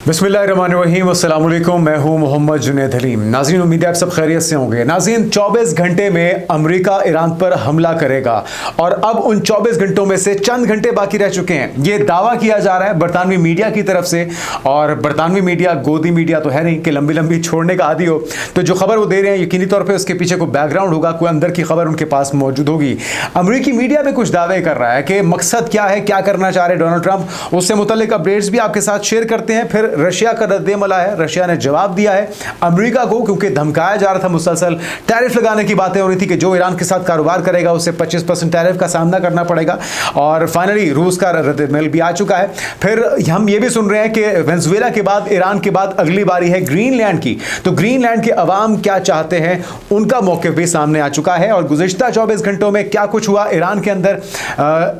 बिस्मिल्लाहिर्रहमानिर्रहीम, अस्सलाम वालेकुम। मैं हूं मोहम्मद जुनैद हलीम। नाज़रीन, उम्मीद है आप सब खैरियत से होंगे। नाज़रीन, 24 घंटे में अमेरिका ईरान पर हमला करेगा और अब उन 24 घंटों में से चंद घंटे बाकी रह चुके हैं। ये दावा किया जा रहा है बरतानवी मीडिया की तरफ से, और बरतानवी मीडिया गोदी मीडिया तो है नहीं कि लंबी लंबी छोड़ने का आदी हो, तो जो खबर वो दे रहे हैं यकीनी तौर पर उसके पीछे कोई बैकग्राउंड होगा, कोई अंदर की खबर उनके पास मौजूद होगी। अमेरिकी मीडिया में कुछ दावे कर रहा है कि मकसद क्या है, क्या करना चाह रहे डोनाल्ड ट्रंप, उससे मुतल्लिक अपडेट्स भी आपके साथ शेयर करते हैं। फिर रशिया का रद्देमल है, रशिया ने जवाब दिया है अमेरिका को, क्योंकि धमकाया जा रहा था, मुसलसल टैरिफ लगाने की बातें हो रही थी कि जो ईरान के साथ कारोबार करेगा उसे 25% टैरिफ का सामना करना पड़ेगा, और फाइनली रूस का रद्देमल भी आ चुका है। फिर हम ये भी सुन रहे हैं कि वेनेजुएला के बाद, ईरान के बाद अगली बारी है ग्रीनलैंड की, तो ग्रीनलैंड के अवाम क्या चाहते हैं उनका मौक़िफ़ भी सामने आ चुका है। और गुज़िश्ता 24 घंटों में क्या कुछ हुआ, ईरान के अंदर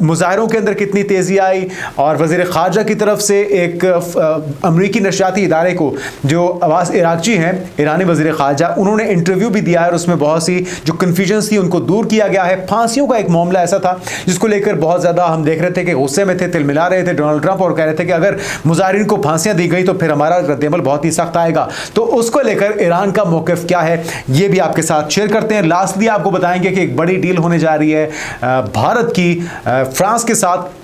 मुजाहरों के अंदर कितनी तेज़ी आई, और वज़ीर ख़ारजा की तरफ से एक अमरीकी नशरियाती इदारे को, जो अब्बास इराक़ची हैं ईरानी वज़ीर ख़ारजा, उन्होंने इंटरव्यू भी दिया है और उसमें बहुत सी जो कन्फ्यूजन्स थी उनको दूर किया गया है। फांसियों का एक मामला ऐसा था जिसको लेकर बहुत ज़्यादा हम देख रहे थे कि गुस्से में थे, तिलमिला रहे थे डोनाल्ड ट्रंप, और कह रहे थे कि अगर मुजाहिरीन को फांसियाँ दी गई तो फिर हमारा रद्देमल बहुत ही सख्त आएगा। तो उसको लेकर ईरान का मौक़िफ़ क्या है ये भी आपके साथ शेयर करते हैं। लास्टली आपको बताएंगे कि एक बड़ी डील होने जा रही है भारत की फ्रांस के साथ,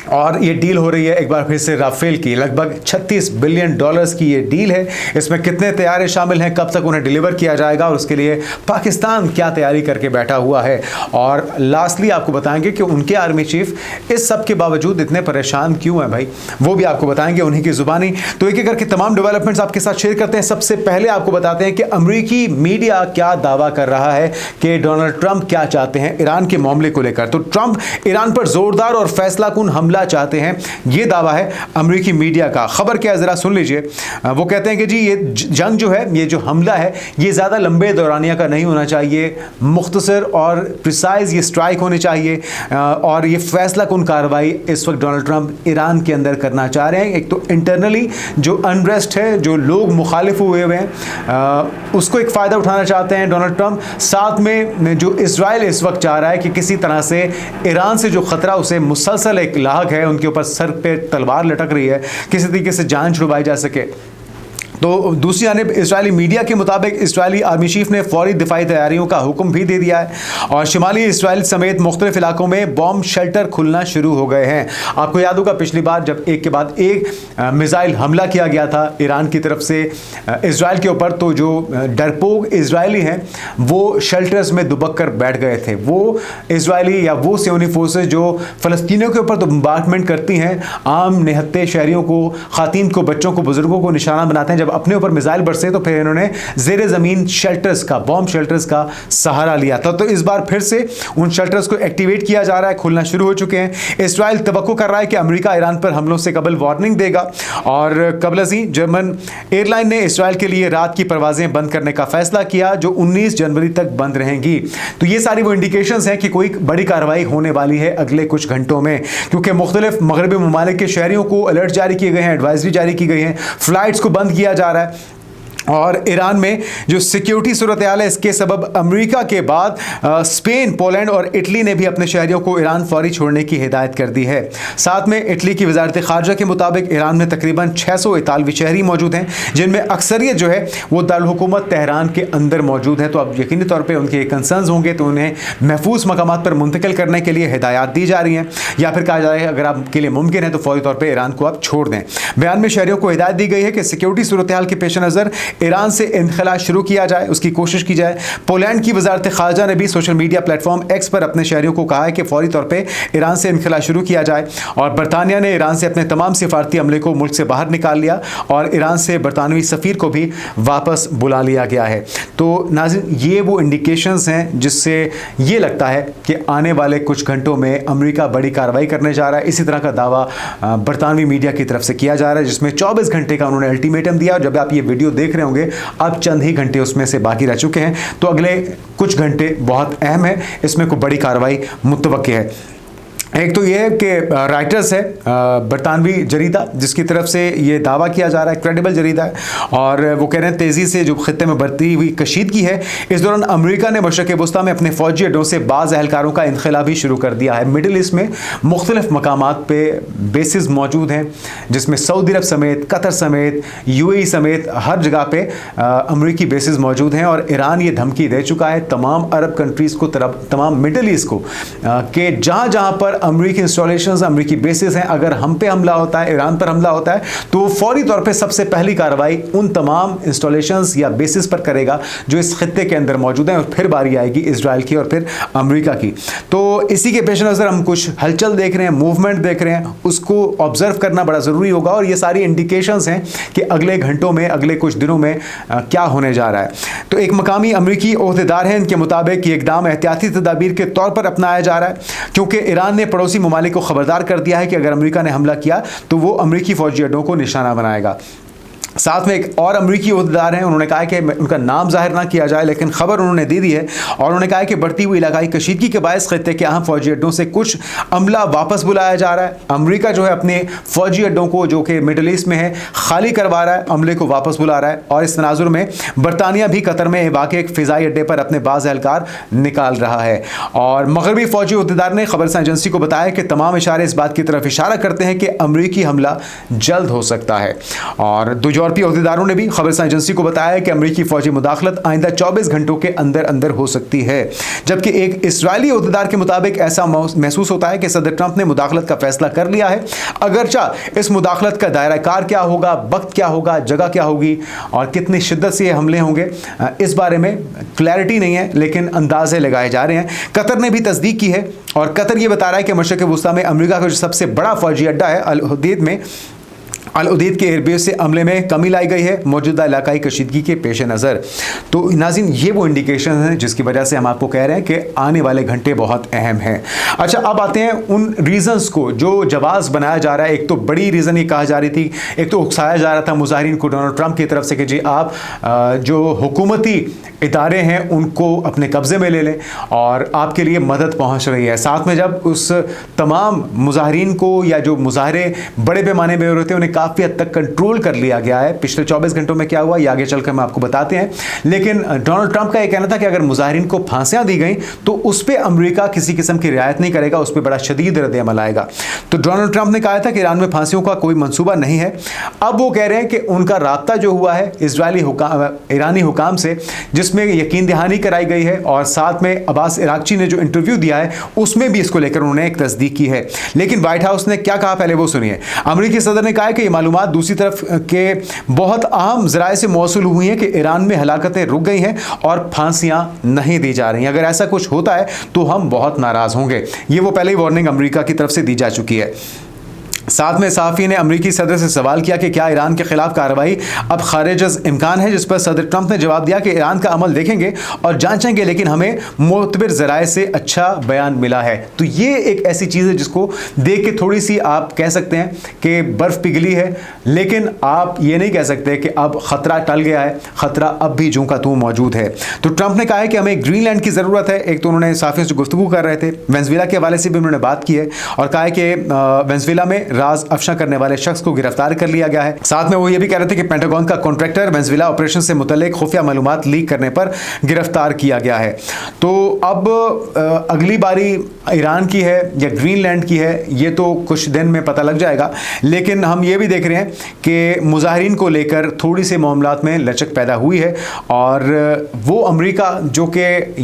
और ये डील हो रही है एक बार फिर से राफेल की। लगभग $36 बिलियन की ये डील है। इसमें कितने तैयारी शामिल हैं, कब तक उन्हें डिलीवर किया जाएगा, और उसके लिए पाकिस्तान क्या तैयारी करके बैठा हुआ है। और लास्टली आपको बताएंगे कि उनके आर्मी चीफ इस सब के बावजूद इतने परेशान क्यों हैं भाई, वो भी आपको बताएंगे उन्हीं की ज़ुबानी। तो एक एक करके तमाम डेवलपमेंट्स आपके साथ शेयर करते हैं। सबसे पहले आपको बताते हैं कि अमरीकी मीडिया क्या दावा कर रहा है कि डोनाल्ड ट्रंप क्या चाहते हैं ईरान के मामले को लेकर। तो ट्रंप ईरान पर जोरदार और फैसलाकुन हमला चाहते हैं, यह दावा है अमेरिकी मीडिया का। खबर क्या है जरा सुन लीजिए। वो कहते हैं कि जी ये जंग जो है, ये जो हमला है, ये ज़्यादा लंबे दौरानिया का नहीं होना चाहिए, मुख्तसर और प्रिसाइज ये स्ट्राइक होनी चाहिए, और ये फैसला कुन कार्रवाई इस वक्त डोनाल्ड ट्रंप ईरान के अंदर करना चाह रहे हैं। एक तो इंटरनली जो अनरेस्ट है, जो लोग मुखालिफ हुए हुए हैं, उसको एक फ़ायदा उठाना चाहते हैं डोनाल्ड ट्रंप। साथ में जो इसराइल इस वक्त चाह रहा है कि किसी तरह से ईरान से जो ख़तरा उसे मुसलसल एक लाहक है, उनके ऊपर सर पे तलवार लटक रही है, किसी तरीके से जान छुड़वाई जा सके। तो दूसरी जानिब इजरायली मीडिया के मुताबिक इजरायली आर्मी चीफ ने फौरी दिफाई तैयारियों का हुक्म भी दे दिया है, और शिमाली इसराइल समेत मुख्तलिफ इलाकों में बॉम्ब शेल्टर खुलना शुरू हो गए हैं। आपको याद होगा पिछली बार जब एक के बाद एक मिसाइल हमला किया गया था ईरान की तरफ से इसराइल के ऊपर, तो जो डरपोक इसराइली हैं वो शेल्टर्स में दुबक कर बैठ गए थे। वो इसराइली या वो सियोनी फोर्सेज जो फ़लस्तीनियों के ऊपर तो बम्बार्डमेंट करती हैं, आम निहत्ते शहरियों को, ख़ातीन को, बच्चों को, बुजुर्गों को निशाना बनाते हैं, जब अपने ऊपर मिसाइल बरसे तो फिर इन्होंने ज़ेरे ज़मीन शेल्टर्स का, बॉम्ब शेल्टर्स का सहारा लिया था। तो इस बार फिर से उन शेल्टर्स को एक्टिवेट किया जा रहा है, खुलना शुरू हो चुके हैं। इसराइल तवक्को कर रहा है कि अमेरिका ईरान पर हमलों से कबल वार्निंग देगा, और कबल अज़ीं जर्मन एयरलाइन ने इसराइल के लिए रात की परवाज़ें बंद करने का फैसला किया, जो 19 जनवरी तक बंद रहेंगी। तो ये सारी वो इंडिकेशंस हैं कि कोई बड़ी कार्रवाई होने वाली है अगले कुछ घंटों में, क्योंकि मुख्तलिफ मगरबी ममालिक के शहरियों को अलर्ट जारी किए गए हैं, एडवाइजरी जारी की गई है, फ्लाइट्स को बंद किया जा रहा है। और ईरान में जो सिक्योरिटी सूरत हाल है, इसके सबब अमेरिका के बाद स्पेन, पोलैंड और इटली ने भी अपने शहरियों को ईरान फौरी छोड़ने की हिदायत कर दी है। साथ में इटली की वजारत ख़ारजा के मुताबिक ईरान में तकरीबन 600 इतालवी शहरी मौजूद हैं, जिनमें अक्सरियत जो है वो दारुल हुकूमत तेहरान के अंदर मौजूद है। तो अब यकीनी तौर पर उनके कंसर्न्स होंगे तो उन्हें महफूज मकामात पर मुंतकिल करने के लिए हिदायत दी जा रही हैं, या फिर कहा जा रहा है अगर आपके लिए मुमकिन है तो फौरी तौर पर ईरान को आप छोड़ दें। बयान में शहरियों को हिदायत दी गई है कि सिक्योरिटी सूरत हाल के पेश नज़र ईरान से इनखला शुरू किया जाए, उसकी कोशिश की जाए। पोलैंड की वजारत ख़ारजा ने भी सोशल मीडिया प्लेटफॉर्म एक्स पर अपने शहरियों को कहा है कि फौरी तौर पे ईरान से इनखला शुरू किया जाए। और बरतानिया ने ईरान से अपने तमाम सिफारती अमले को मुल्क से बाहर निकाल लिया, और ईरान से बरतानवी सफ़ीर को भी वापस बुला लिया गया है। तो नाज़रीन, ये वो इंडिकेशंस हैं जिससे ये लगता है कि आने वाले कुछ घंटों में अमेरिका बड़ी कार्रवाई करने जा रहा है। इसी तरह का दावा बरतानवी मीडिया की तरफ से किया जा रहा है, जिसमें 24 घंटे का उन्होंने अल्टीमेटम दिया। और जब आप ये वीडियो देख रहे होंगे, अब चंद ही घंटे उसमें से बाकी रह चुके हैं, तो अगले कुछ घंटे बहुत अहम है, इसमें कोई बड़ी कार्रवाई मुतवक्के है। एक तो ये है कि राइटर्स है बरतानवी जरीदा जिसकी तरफ से ये दावा किया जा रहा है, क्रेडिबल जरीदा है, और वो कह रहे हैं तेज़ी से जो खत्ते में बढ़ती हुई कशीदगी है, इस दौरान अमेरिका ने मशरक़ वस्ता में अपने फ़ौजी अड्डों से बाज़ एहलकारों का इनखला भी शुरू कर दिया है। मिडिल ईस्ट में मुख्तलिफ मकामात पे बेसिस मौजूद हैं, जिसमें सऊदी अरब समेत, कतर समेत, UAE समेत हर जगह पे अमरीकी बेसिस मौजूद हैं। और ईरान ये धमकी दे चुका है तमाम अरब कंट्रीज़ को, तमाम मिडिल ईस्ट को, कि जहाँ जहाँ पर अमरीकी इंस्टॉलेशंस, अमरीकी बेसिस हैं, अगर हम पे हमला होता है, ईरान पर हमला होता है, तो फौरी तौर पे सबसे पहली कार्रवाई उन तमाम इंस्टॉलेशंस या बेसिस पर करेगा जो इस खित्ते के अंदर मौजूद हैं, और फिर बारी आएगी इजराइल की और फिर अमरीका की। तो इसी के पेश नज़र हम कुछ हलचल देख रहे हैं, मूवमेंट देख रहे हैं, उसको ऑब्जर्व करना बड़ा ज़रूरी होगा, और ये सारी इंडिकेशंस हैं कि अगले घंटों में, अगले कुछ दिनों में क्या होने जा रहा है। तो एक मकामी अमरीकी ओहदेदार हैं, इनके मुताबिक ये इकदाम एहतियाती तदाबीर के तौर पर अपनाया जा रहा है, क्योंकि ईरान ने पड़ोसी ममालिक को खबरदार कर दिया है कि अगर अमेरिका ने हमला किया तो वो अमेरिकी फौजी अड्डों को निशाना बनाएगा। साथ में एक और अमरीकी ओहदेदार हैं, उन्होंने कहा है कि उनका नाम जाहिर ना किया जाए, लेकिन खबर उन्होंने दे दी है, और उन्होंने कहा है कि बढ़ती हुई इलाकाई कशीदगी के बायस खत्ते के अहम फौजी अड्डों से कुछ अमला वापस बुलाया जा रहा है। अमरीका जो है अपने फौजी अड्डों को, जो कि मिडल ईस्ट में है, खाली करवा रहा है, अमले को वापस बुला रहा है, और इस तनाजुर में बरतानिया भी कतर में वाक़ एक फ़िज़ाई अड्डे पर अपने बाज़ एहलकार निकाल रहा है। और मगरबी फौजी ओहदेदार ने खबरसां एजेंसी को बताया कि तमाम इशारे इस बात की तरफ इशारा करते हैं कि अमरीकी हमला जल्द हो सकता है। और दो यूरोपीय ओहदेदारों ने भी खबरसां एजेंसी को बताया कि अमरीकी फौजी मुदाखलत आइंदा 24 घंटों के अंदर अंदर हो सकती है, जबकि एक इस्राएली ओहदेदार के मुताबिक ऐसा महसूस होता है कि सदर ट्रंप ने मुदाखलत का फैसला कर लिया है। अगरचा इस मुदाखलत का दायरा कार क्या होगा, वक्त क्या होगा, जगह क्या होगी, और कितनी शिद्दत से ये हमले होंगे, इस बारे में क्लैरिटी नहीं है, लेकिन अंदाजे लगाए जा रहे हैं। कतर ने भी तस्दीक की है, और कतर ये बता रहा है कि मशरक़ वस्ता में अमेरिका का जो सबसे बड़ा फौजी अड्डा है अल उदैद के एयरबेस से हमले में कमी लाई गई है मौजूदा इलाकाई कशीदगी के पेश नज़र। तो नाज़रीन, ये वो इंडिकेशन हैं जिसकी वजह से हम आपको कह रहे हैं कि आने वाले घंटे बहुत अहम हैं। अच्छा, अब आते हैं उन रीज़न्स को जो जवाज़ बनाया जा रहा है। एक तो बड़ी रीज़न ये कहा जा रही थी, एक तो उकसाया जा रहा था मुजाहिरीन को डोनाल्ड ट्रंप की तरफ से कि जी आप जो हुकूमती इदारे हैं उनको अपने कब्ज़े में ले लें और आपके लिए मदद पहुँच रही है। साथ में जब उस तमाम मुजाहिरीन को, या जो मुजाहरे बड़े पैमाने में हो रहे थे, उन्हें काफ़ी हद तक कंट्रोल कर लिया गया है। पिछले 24 घंटों में क्या हुआ ये आगे चलकर हम आपको बताते हैं, लेकिन डोनाल्ड ट्रंप का यह कहना था कि अगर मुजाहिरीन को फांसियां दी गई तो उस पर अमेरिका किसी किस्म की रियायत नहीं करेगा, उस पर बड़ा शदीद रद्द-ए-अमल आएगा। तो डोनाल्ड ट्रंप ने कहा था कि ईरान में फांसियों का कोई मंसूबा नहीं है। अब वो कह रहे हैं कि उनका राब्ता जो हुआ है ईरानी हुकाम से, जिसमें यकीन दहानी कराई गई है, और साथ में अब्बास इराक्ची ने जो इंटरव्यू दिया है उसमें भी इसको लेकर उन्होंने एक तस्दीक की है। लेकिन व्हाइट हाउस ने क्या कहा, पहले वो सुनिए। अमेरिकी सदर ने कहा है कि मालूमात दूसरी तरफ के बहुत अहम ज़राए से मौसूल हुई हैं कि ईरान में हलाकतें रुक गई हैं और फांसियां नहीं दी जा रही हैं। अगर ऐसा कुछ होता है तो हम बहुत नाराज़ होंगे। ये वो पहले ही वार्निंग अमेरिका की तरफ से दी जा चुकी है। साथ में सहाफ़ी ने अमरीकी सदर से सवाल किया कि क्या ईरान के खिलाफ कार्रवाई अब खारिज इम्कान है, जिस पर सदर ट्रंप ने जवाब दिया कि ईरान का अमल देखेंगे और जांचेंगे, लेकिन हमें मोतबर ज़राए से अच्छा बयान मिला है। तो ये एक ऐसी चीज़ है जिसको देख के थोड़ी सी आप कह सकते हैं कि बर्फ़ पिघली है, लेकिन आप ये नहीं कह सकते कि अब ख़तरा टल गया है। ख़तरा अब भी जूं का तूं मौजूद है। तो ट्रंप ने कहा है कि हमें ग्रीनलैंड की ज़रूरत है। एक तो उन्होंने सहाफ़ियों से गुफ्तगू कर रहे थे, वेनेज़ुएला के हवाले से भी उन्होंने बात की है और कहा है कि वेनेज़ुएला में राज अफशा करने वाले शख्स को गिरफ्तार कर लिया गया है। साथ में वो ये भी कह रहे थे कि पेंटागन का कॉन्ट्रैक्टर वेनेज़ुएला ऑपरेशन से मुतल्लिक खुफिया मालूमात लीक करने पर गिरफ्तार किया गया है। तो अब अगली बारी ईरान की है या ग्रीनलैंड की है, ये तो कुछ दिन में पता लग जाएगा। लेकिन हम ये भी देख रहे हैं कि मुजाहिरीन को लेकर थोड़ी सी मामलात में लचक पैदा हुई है, और वो अमेरिका जो कि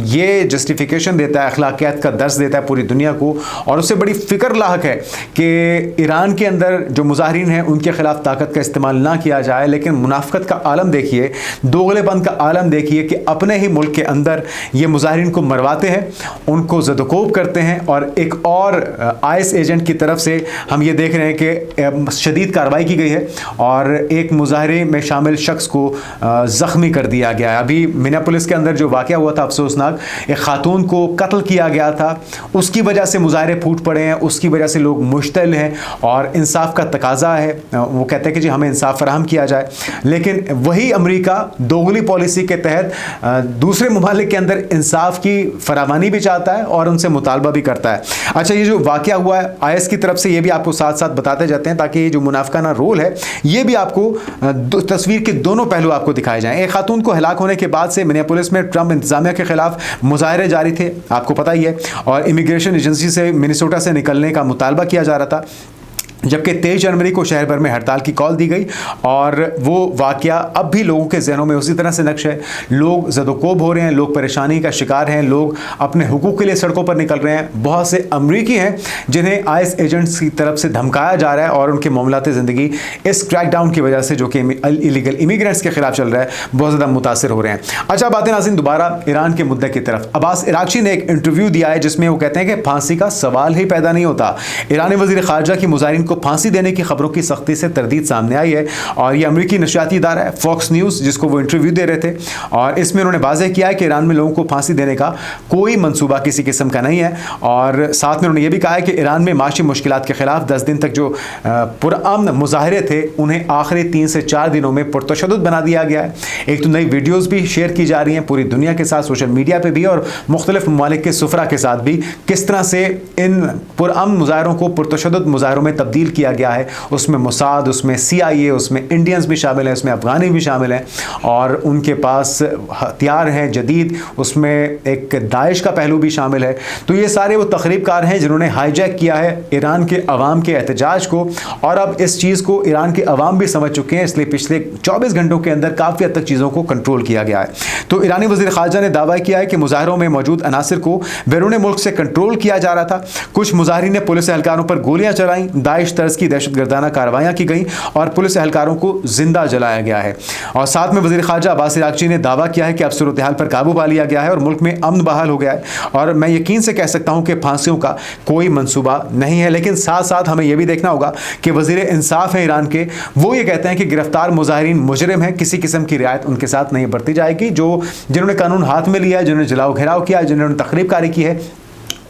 ये जस्टिफिकेशन देता है, अखलाकियात का दर्स देता है पूरी दुनिया को, और उससे बड़ी फ़िक्र लाहक है कि ईरान के अंदर जो मुजाहिरीन हैं उनके खिलाफ ताकत का इस्तेमाल ना किया जाए। लेकिन मुनाफिकत का आलम देखिए, दोगलेपन का आलम देखिए कि अपने ही मुल्क के अंदर ये मुजाहिरीन को मरवाते हैं, उनको ज़दकोब करते हैं, और एक और आईएस एजेंट की तरफ से हम ये देख रहे हैं कि शदीद कार्रवाई की गई है और एक मुजाहरे में शामिल शख्स को ज़ख्मी कर दिया गया है। अभी मिनेपोलिस के अंदर जो वाक़या हुआ था अफसोसनाक, एक खातून को कत्ल किया गया था, उसकी वजह से मुजाहरे फूट पड़े हैं, उसकी वजह से लोग मुश्तल हैं और इंसाफ का तकाजा है। वो कहते हैं कि जी हमें इंसाफ फराहम किया जाए, लेकिन वही अमेरिका दोगली पॉलिसी के तहत दूसरे ममालिक के अंदर इंसाफ की फरावानी भी चाहता है और उनसे मुतालबा भी करता है। अच्छा, ये जो वाक़या हुआ है IS की तरफ से, ये भी आपको साथ साथ बताते जाते हैं ताकि ये जो मुनाफिकाना रोल है ये भी आपको तस्वीर के दोनों पहलू आपको दिखाए जाएं। एक खातून को हलाक होने के बाद से मिनियापोलिस में ट्रंप इंतजामिया के खिलाफ मुजाहरे जारी थे, आपको पता ही है, और इमिग्रेशन एजेंसी से मिनेसोटा से निकलने का मुतालबा किया जा रहा था, जबकि 23 जनवरी को शहर भर में हड़ताल की कॉल दी गई। और वो वाक़या अब भी लोगों के जहनों में उसी तरह से नक्श है। लोग ज़दोकोब हो रहे हैं, लोग परेशानी का शिकार हैं, लोग अपने हुकूक के लिए सड़कों पर निकल रहे हैं। बहुत से अमरीकी हैं जिन्हें IS एजेंट्स की तरफ से धमकाया जा रहा है और उनके मामलात ज़िंदगी इस क्रैकडाउन की वजह से, जो कि इलीगल इमिग्रेंट्स के खिलाफ चल रहा है, बहुत ज़्यादा मुतासर हो रहे हैं। अच्छा, बातें नाज़रीन दोबारा ईरान के मुद्दे की तरफ। अब्बास इराक्ची ने एक इंटरव्यू दिया है जिसमें वो कहते हैं कि फांसी का सवाल ही पैदा नहीं होता। ईरानी वज़ीर ख़ारजा की मुज़ाहिरीन को फांसी देने की खबरों की सख्ती से तरदीद सामने आई है, और ये अमेरिकी नशियाती इदारा है फॉक्स न्यूज़, जिसको वो इंटरव्यू दे रहे थे, और इसमें उन्होंने वाज़ेह किया है कि ईरान में लोगों को फांसी देने का कोई मंसूबा किसी किस्म का नहीं है। और साथ में उन्होंने ये भी कहा है कि ईरान में माशी मुश्किलात के खिलाफ 10 दिन तक जो पुरअमन मुजाहरे थे उन्हें आखिरी 3 से 4 दिनों में पुरतशद्दुद बना दिया गया है। एक तो नई वीडियोज़ भी शेयर की जा रही हैं पूरी दुनिया के साथ, सोशल मीडिया पर भी और मुख्तलिफ ममालिक के सुफरा के साथ भी, किस तरह से इन पुरअमन मुजाहरों को पुरतशद्दुद मुजाहरों में तब्दील किया गया है। उसमें मोसाद, उसमें CIA, उसमें इंडियंस भी शामिल हैं, उसमें अफगानी भी शामिल हैं, और उनके पास हथियार हैं जदीद, उसमें एक दाइश का पहलू भी शामिल है। तो ये सारे वो तखरीबकार हैं जिन्होंने हाईजैक किया है ईरान के अवाम के एहतजाज को, और अब इस चीज़ को ईरान के अवाम भी समझ चुके हैं, इसलिए पिछले 24 घंटों के अंदर काफ़ी हद तक चीज़ों को कंट्रोल किया गया है। तो ईरानी वज़ीर ख़ारजा ने दावा किया है कि मुजाहरों में मौजूद अनासर को बैरून मुल्क से कंट्रोल किया जा रहा था। कुछ मुजाहरीन ने पुलिस एहलकारों पर गोलियां चलाई, दाइश तर्ज की दहशतगर्दाना कार्रवाइयां की गई और पुलिस एहलकारों को जिंदा जलाया गया है। और साथ में वज़ीर ख़ारजा अब्बास इराक्ची ने दावा किया है कि अब सूरत हाल पर काबू पा लिया गया है और मुल्क में अमन बहाल हो गया है, और मैं यकीन से कह सकता हूं कि फांसियों का कोई मंसूबा नहीं है। लेकिन साथ साथ हमें यह भी देखना होगा कि वज़ीर इंसाफ है ईरान के, वो ये कहते हैं कि गिरफ्तार मुजाहिरीन मुजरिम हैं, किसी किस्म की रियायत उनके साथ नहीं बरती जाएगी। जिन्होंने कानून हाथ में लिया है, जिन्होंने जलाओ घेराव किया, जिन्होंने तखरीबकारी की है,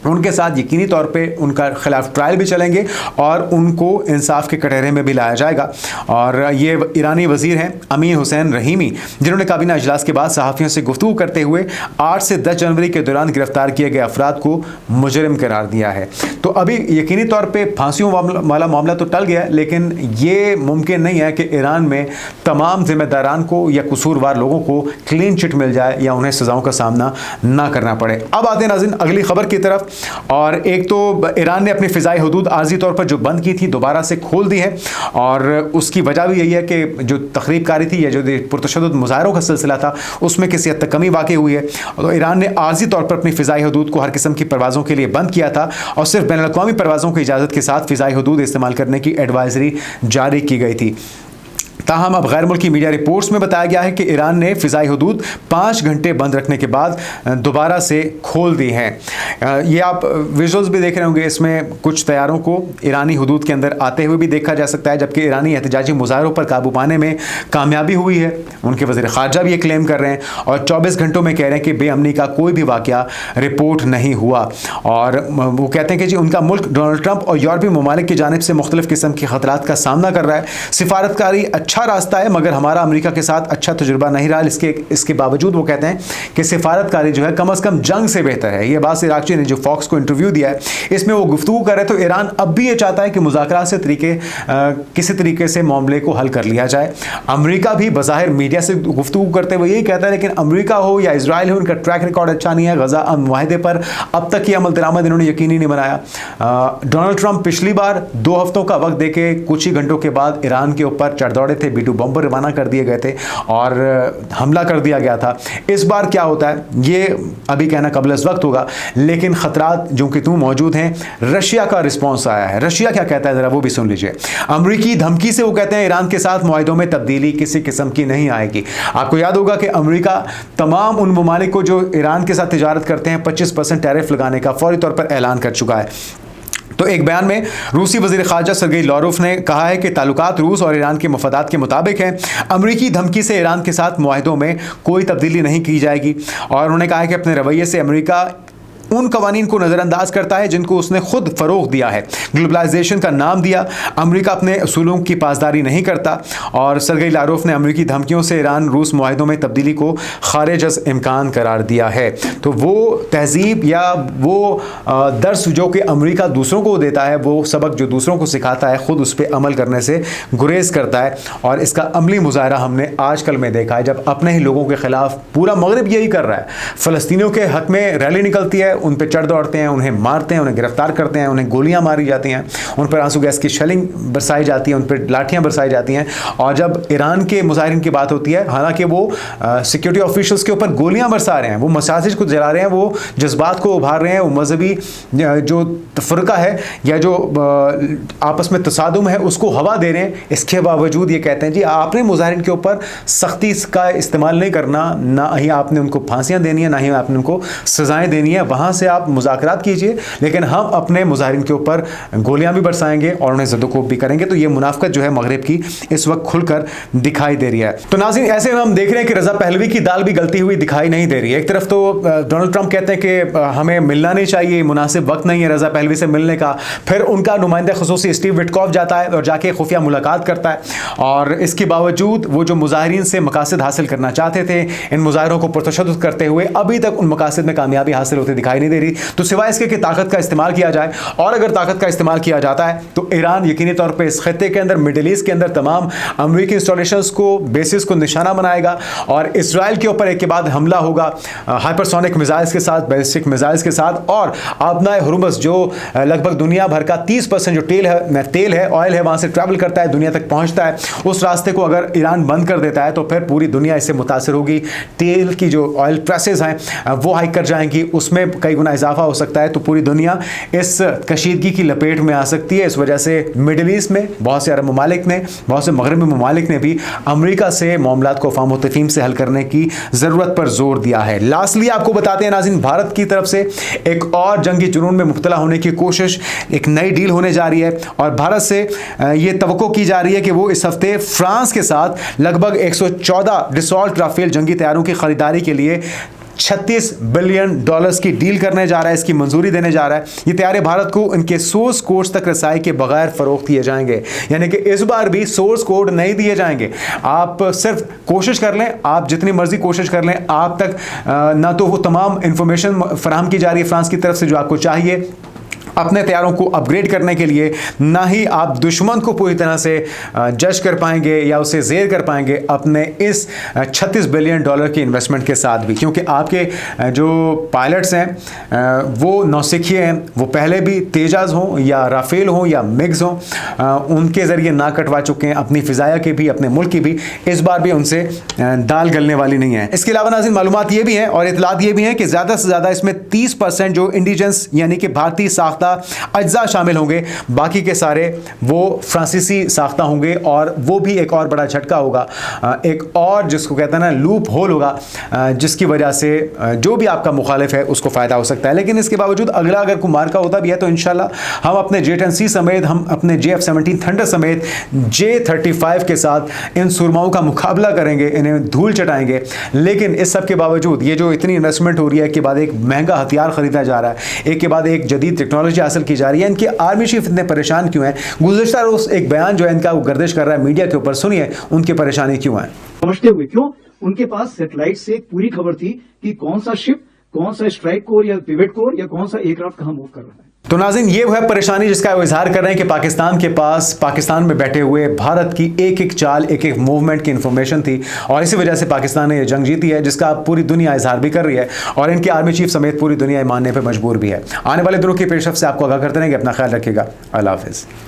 उनके साथ यकीनी तौर पे उनका खिलाफ ट्रायल भी चलेंगे और उनको इंसाफ के कटहरे में भी लाया जाएगा। और ये ईरानी वज़ीर हैं अमीन हुसैन रहीमी, जिन्होंने काबीना इजलास के बाद सहाफ़ियों से गुफ्तगू करते हुए 8 से 10 जनवरी के दौरान गिरफ्तार किए गए अफराद को मुजरिम करार दिया है। तो अभी यकीनी तौर पर फांसियों वाला मामला तो टल गया, लेकिन ये मुमकिन नहीं है कि ईरान में तमाम जिम्मेदारान को या कसूरवार लोगों को क्लीन चिट मिल जाए या उन्हें सज़ाओं का सामना ना करना पड़े। अब आते हैं नाज़रीन अगली खबर की तरफ। और एक तो ईरान ने अपनी फ़िज़ाई हदूद आर्जी तौर पर जो बंद की थी दोबारा से खोल दी है, और उसकी वजह भी यही है कि जो तखरीबकारी थी या जो पुरतशद्दुद मुजाहरों का सिलसिला था उसमें किसी हद तक कमी वाक़ई हुई है। तो ईरान ने आर्जी तौर पर अपनी फ़िज़ाई हदूद को हर किस्म की परवाज़ों के लिए बंद किया था और सिर्फ बैनुल-अक़वामी परवाज़ों की इजाज़त के साथ फ़िज़ाई हदूद इस्तेमाल करने की एडवाइजरी जारी की गई थी। ताहम अब गैर मुल्की मीडिया रिपोर्ट्स में बताया गया है कि ईरान ने फ़िज़ाई हदूद 5 घंटे बंद रखने के बाद दोबारा से खोल दी हैं। ये आप विजुअल्स भी देख रहे होंगे, इसमें कुछ तैयारों को ईरानी हदूद के अंदर आते हुए भी देखा जा सकता है, जबकि ईरानी एहतजाजी मुजाहरों पर काबू पाने में कामयाबी हुई है। उनके वज़ीर ख़ारजा भी ये क्लेम कर रहे हैं और 24 घंटों में कह रहे हैं कि बेअमनी का कोई भी वाक़या रिपोर्ट नहीं हुआ। और वो कहते हैं कि जी उनका मुल्क डोनाल्ड ट्रंप और यूरोपीय ममालिक की जानिब से मुख्तलिफ़ किस्म के ख़तरात का सामना कर रहा है। सिफारतकारी अच्छा रास्ता है, मगर हमारा अमेरिका के साथ अच्छा तजुर्बा नहीं रहा। इसके बावजूद वो कहते हैं कि सिफारतकारी जो है कम से कम जंग से बेहतर है। ये बात इराक़ची ने जो फॉक्स को इंटरव्यू दिया है इसमें वो गुफ्तगू कर रहे, तो ईरान अब भी ये चाहता है कि मुज़ाकरात से किसी तरीके से मामले को हल कर लिया जाए। अमेरिका भी बज़ाहिर मीडिया से गुफ्तगू करते हुए यही कहता है, लेकिन अमेरिका हो या इजराइल हो, इनका ट्रैक रिकॉर्ड अच्छा नहीं है। गज़ा अमन मुआहदे पर अब तक ये अमल दरामद इन्होंने यकीनी नहीं बनाया। डोनाल्ड ट्रंप पिछली बार 2 हफ्तों का वक्त देके कुछ ही घंटों के बाद ईरान के ऊपर चढ़ दौड़े थे, B-2 बम्बर रवाना कर दिए गए थे और हमला कर दिया गया था। इस बार क्या होता है ये अभी कहना कबल अज़ वक्त होगा, लेकिन खतरात जो कि तुम मौजूद हैं। रशिया का रिस्पॉन्स आया है, रशिया क्या कहता है ज़रा वो भी सुन लीजिए। अमरीकी धमकी से वो कहते हैं ईरान के साथ मुआहदों में तब्दीली किसी किस्म की नहीं आएगी। आपको याद होगा कि अमरीका तमाम उन ममालिक को जो ईरान के साथ तिजारत करते हैं 25% टैरिफ लगाने का फौरी तौर पर ऐलान कर चुका है। तो एक बयान में रूसी वज़ीर ख़ारजा सरगेई लारोफ ने कहा है कि ताल्लुकात रूस और ईरान के मफादात के मुताबिक हैं। अमरीकी धमकी से ईरान के साथ मुआहदों में कोई तब्दीली नहीं की जाएगी और उन्होंने कहा है कि अपने रवैये से अमरीका उन कवानीन को नज़रअंदाज करता है जिनको उसने खुद फ़रोग़ दिया है। ग्लोबलाइजेशन का नाम दिया, अमेरिका अपने असूलों की पासदारी नहीं करता, और सरगई लारोफ ने अमेरिकी धमकियों से ईरान रूस मुआहिदों में तब्दीली को खारिज अज़ इम्कान करार दिया है। तो वो तहजीब या वो दर्स जो कि अमेरिका दूसरों को देता है, वो सबक जो दूसरों को सिखाता है, ख़ुद उस पर अमल करने से गुरेज करता है। और इसका अमली मुजाहरा हमने आजकल में देखा है, जब अपने ही लोगों के खिलाफ पूरा मगरिब यही कर रहा है। फ़लस्तीनियों के हक में रैली निकलती है, उन पर चढ़ दौड़ते हैं, उन्हें मारते हैं, उन्हें गिरफ्तार करते हैं, उन्हें गोलियां मारी जाती हैं, उन पर आंसू गैस की शेलिंग बरसाई जाती है, उन पर लाठियां बरसाई जाती हैं। और जब ईरान के मुजाहिरीन की बात होती है, हालांकि वो सिक्योरिटी ऑफिशियल्स के ऊपर गोलियां बरसा रहे हैं, वो मसाजिद को जला रहे हैं, वो जज्बात को उभार रहे हैं, वो मजहबी जो तफरका है या जो आपस में तसादुम है उसको हवा दे रहे हैं, इसके बावजूद ये कहते हैं जी आपने मुजाहिरीन के ऊपर सख्ती का इस्तेमाल नहीं करना, ना ही आपने उनको फांसियां देनी है, ना ही आपने उनको सजाएं देनी है, वहां से आप मुज़ाकरात कीजिए, लेकिन हम अपने मुजाहिरीन के ऊपर गोलियां भी बरसाएंगे और उन्हें ज़दोकोब भी करेंगे। तो ये मुनाफिकत जो है मगरिब की इस वक्त खुलकर दिखाई दे रही है। तो नाज़रीन, ऐसे में हम देख रहे हैं कि रज़ा पहलवी की दाल भी गलती हुई दिखाई नहीं दे रही है। एक तरफ तो डोनाल्ड ट्रंप कहते हैं कि हमें मिलना नहीं चाहिए, मुनासिब वक्त नहीं है रज़ा पहलवी से मिलने का। फिर उनका नुमाइंदा ख़ुसूसी स्टीव विटकॉफ जाता है और जाके खुफिया मुलाकात करता है, और इसके बावजूद वो जो मुजाहिरीन से मकासद हासिल करना चाहते थे, इन मुजाहिरों को पुरतशद्दुद करते हुए अभी तक उन मकासद में कामयाबी हासिल होती दिखाई नहीं दे रही। तो सिवाय इसके कि ताकत का इस्तेमाल किया जाए, और अगर ताकत का इस्तेमाल किया जाता है तो ईरान यकीनी तौर पर इस खत्ते के अंदर, मिडिल ईस्ट के अंदर तमाम अमेरिकी इंस्टॉलेशंस को, बेसिस को निशाना बनाएगा, और इसराइल के ऊपर एक के बाद हमला होगा हाइपरसोनिक मिसाइल्स के साथ, बैलिस्टिक मिसाइल्स के साथ। और आबनाए हुर्मुज़ जो लगभग दुनिया भर का 30% जो तेल है, ऑयल है, वहां से ट्रैवल करता है, दुनिया तक पहुंचता है, उस रास्ते को अगर ईरान बंद कर देता है तो फिर पूरी दुनिया इससे मुतासर होगी। तेल की जो ऑयल प्राइसेस हैं वो हाइक कर जाएंगी, उसमें कई गुना इजाफा हो सकता है। तो पूरी दुनिया इस कशीदगी की लपेट में आ सकती है। इस वजह से मिडिल ईस्ट में बहुत से अरब ममालिक ने, बहुत से मगरबी ममालिक ने भी अमेरिका से मामलात को फाम तफहीम से हल करने की ज़रूरत पर जोर दिया है। लास्टली आपको बताते हैं नाज़रीन, भारत की तरफ से एक और जंगी जुनून में मुब्तला होने की कोशिश, एक नई डील होने जा रही है, और भारत से ये तवक्को की जा रही है कि वो इस हफ्ते फ्रांस के साथ लगभग 114 डिसॉल्ट राफेल जंगी तैयारों की खरीदारी के लिए $36 बिलियन की डील करने जा रहा है, इसकी मंजूरी देने जा रहा है। ये तैयारे भारत को इनके सोर्स कोड्स तक रसाई के बगैर फरोख्त किए जाएंगे, यानी कि इस बार भी सोर्स कोड नहीं दिए जाएंगे। आप सिर्फ कोशिश कर लें, आप जितनी मर्जी कोशिश कर लें, आप तक ना तो वो तमाम इंफॉर्मेशन फराहम की जा रही है फ्रांस की तरफ से जो आपको चाहिए अपने तैयारों को अपग्रेड करने के लिए, ना ही आप दुश्मन को पूरी तरह से जज कर पाएंगे या उसे ज़ेर कर पाएंगे अपने इस $36 बिलियन की इन्वेस्टमेंट के साथ भी, क्योंकि आपके जो पायलट्स हैं वो नौसिखिए हैं, वो पहले भी तेजाज हों या राफेल हों या मिग्स हों, उनके ज़रिए ना कटवा चुके हैं, अपनी फ़िज़ाया की भी, अपने मुल्क की भी। इस बार भी उनसे दाल गलने वाली नहीं है। इसके अलावा नाज़रीन मालूमात ये भी हैं और इतलात ये भी हैं कि ज़्यादा से ज़्यादा इसमें 30% जो इंडिजेंस यानी कि भारतीय साख्ता अज्जा शामिल होंगे, बाकी के सारे वो फ्रांसीसी साख्ता होंगे, और वो भी एक और बड़ा झटका होगा, एक और जिसको कहते हैं ना लूप होल होगा, जिसकी वजह से जो भी आपका मुखालिफ है उसको फ़ायदा हो सकता है। लेकिन इसके बावजूद अगला अगर कोई मार्का होता भी है तो इंशाल्लाह हम अपने J-10C समेत, हम अपने JF-17 थंडर समेत J-35 के साथ इन सुरमाओं का मुकाबला करेंगे, इन्हें धूल चटाएंगे। लेकिन इस सब के बावजूद ये जो इतनी इन्वेस्टमेंट हो रही है, एक के बाद एक महंगा हथियार खरीदा जा रहा है, एक के बाद एक जदीद टेक्नोलॉजी हासिल की जा रही है, इनके आर्मी चीफ इतने परेशान क्यों हैं? गुज़श्ता रोज़ एक बयान जो है इनका वो गर्दिश कर रहा है मीडिया के ऊपर, सुनिए उनकी परेशानी क्यों है। समझते हुए क्यों उनके पास सैटेलाइट से पूरी खबर थी कि कौन सा शिप, कौन सा स्ट्राइक कोर या पिवट कोर या कौन सा एयरक्राफ्ट कहां मूव कर रहा है। तो नाज़रीन ये वो है परेशानी जिसका वो इजहार कर रहे हैं कि पाकिस्तान के पास, पाकिस्तान में बैठे हुए भारत की एक एक चाल, एक एक मूवमेंट की इंफॉर्मेशन थी, और इसी वजह से पाकिस्तान ने ये जंग जीती है, जिसका पूरी दुनिया इजहार भी कर रही है, और इनके आर्मी चीफ समेत पूरी दुनिया मानने पर मजबूर भी है। आने वाले दिनों की पेशरफ से आपको आगाह करते रहेंगे। अपना ख्याल रखिएगा। अल्लाह हाफिज़।